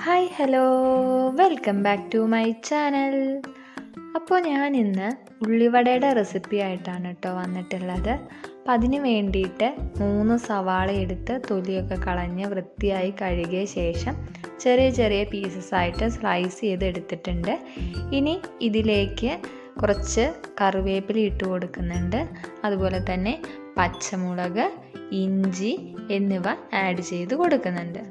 Hi hello, welcome back to my channel. അപ്പോൾ ഞാൻ ഇന്ന് ഉള്ളിവടയുടെ റെസിപ്പി ആയിട്ടാണ് കേട്ടോ വന്നിട്ടുള്ളത്. അപ്പം അതിന് വേണ്ടിയിട്ട് 3 സവാള എടുത്ത് തൊലിയൊക്കെ കളഞ്ഞ് വൃത്തിയായി കഴുകിയ ശേഷം ചെറിയ ചെറിയ പീസസ് ആയിട്ട് സ്ലൈസ് ചെയ്ത് എടുത്തിട്ടുണ്ട്. ഇനി ഇതിലേക്ക് കുറച്ച് കറിവേപ്പില ഇട്ട് കൊടുക്കുന്നുണ്ട്. അതുപോലെ തന്നെ പച്ചമുളക്, ഇഞ്ചി എന്നിവ ആഡ് ചെയ്ത് കൊടുക്കുന്നുണ്ട്.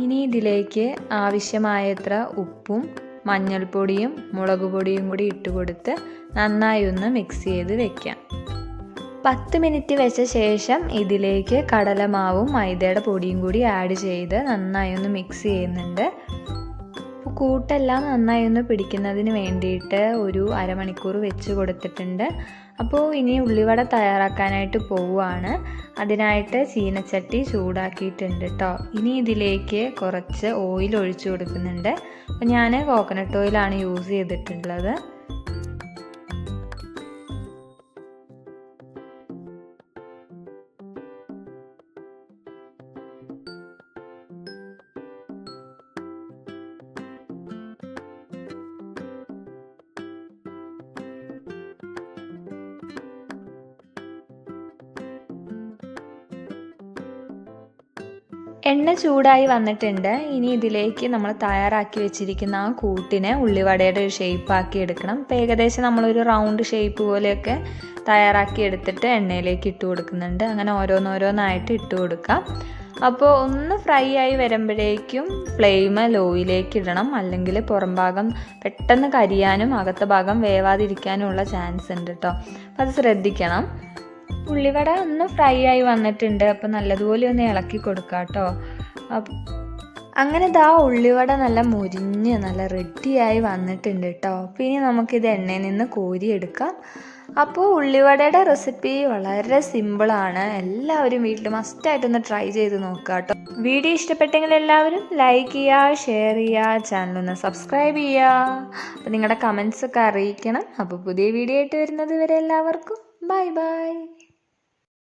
ഇനി ഇതിലേക്ക് ആവശ്യമായത്ര ഉപ്പും മഞ്ഞൾപ്പൊടിയും മുളക് പൊടിയും കൂടി ഇട്ട് കൊടുത്ത് നന്നായി ഒന്ന് മിക്സ് ചെയ്ത് വെക്കാം. 10 മിനിറ്റ് വെച്ച ശേഷം ഇതിലേക്ക് കടലമാവും മൈദയുടെ പൊടിയും കൂടി ആഡ് ചെയ്ത് നന്നായി ഒന്ന് മിക്സ് ചെയ്യുന്നുണ്ട്. കൂട്ടെല്ലാം നന്നായി ഒന്ന് പിടിക്കുന്നതിന് വേണ്ടിയിട്ട് ഒരു അരമണിക്കൂർ വെച്ച് കൊടുത്തിട്ടുണ്ട്. അപ്പോൾ ഇനി ഉള്ളിവട തയ്യാറാക്കാനായിട്ട് പോവുകയാണ്. അതിനായിട്ട് ചീനച്ചട്ടി ചൂടാക്കിയിട്ടുണ്ട് കേട്ടോ. ഇനി ഇതിലേക്ക് കുറച്ച് ഓയിൽ ഒഴിച്ചു കൊടുക്കുന്നുണ്ട്. അപ്പോൾ ഞാൻ കോക്കനട്ട് ഓയിലാണ് യൂസ് ചെയ്തിട്ടുള്ളത്. എണ്ണ ചൂടായി വന്നിട്ടുണ്ട്. ഇനി ഇതിലേക്ക് നമ്മൾ തയ്യാറാക്കി വെച്ചിരിക്കുന്ന ആ കൂട്ടിനെ ഉള്ളിവടയുടെ ഒരു ഷേപ്പാക്കി എടുക്കണം. അപ്പോൾ ഏകദേശം നമ്മളൊരു റൗണ്ട് ഷേപ്പ് പോലെയൊക്കെ തയ്യാറാക്കി എടുത്തിട്ട് എണ്ണയിലേക്ക് ഇട്ട് കൊടുക്കുന്നുണ്ട്. അങ്ങനെ ഓരോന്നോരോന്നായിട്ട് ഇട്ട് കൊടുക്കാം. അപ്പോൾ ഒന്ന് ഫ്രൈ ആയി വരുമ്പോഴേക്കും ഫ്ലെയിം ലോയിലേക്ക് ഇടണം, അല്ലെങ്കിൽ പുറം ഭാഗം പെട്ടെന്ന് കരിയാനും അകത്ത ഭാഗം വേവാതിരിക്കാനുമുള്ള ചാൻസ് ഉണ്ട് കേട്ടോ. അപ്പോൾ അത് ശ്രദ്ധിക്കണം. ഉള്ളിവട ഒന്ന് ഫ്രൈ ആയി വന്നിട്ടുണ്ട്. അപ്പോൾ നല്ലതുപോലെ ഒന്ന് ഇളക്കി കൊടുക്കാം കേട്ടോ. അങ്ങനെ ഉള്ളിവട നല്ല മുരിഞ്ഞ് നല്ല റെഡിയായി വന്നിട്ടുണ്ട് കേട്ടോ. അപ്പോൾ ഇനി നമുക്കിത് എണ്ണയിൽ നിന്ന് കോരിയെടുക്കാം. അപ്പോൾ ഉള്ളിവടയുടെ റെസിപ്പി വളരെ സിമ്പിളാണ്. എല്ലാവരും വീട്ടിൽ മസ്റ്റായിട്ടൊന്ന് ട്രൈ ചെയ്ത് നോക്കുക കേട്ടോ. വീഡിയോ ഇഷ്ടപ്പെട്ടെങ്കിൽ എല്ലാവരും ലൈക്ക് ചെയ്യുക, ഷെയർ ചെയ്യുക, ചാനലൊന്ന് സബ്സ്ക്രൈബ് ചെയ്യുക. അപ്പോൾ നിങ്ങളുടെ കമൻസൊക്കെ അറിയിക്കണം. അപ്പോൾ പുതിയ വീഡിയോ ആയിട്ട് വരുന്നത് വരെ എല്ലാവർക്കും ബൈ ബൈ.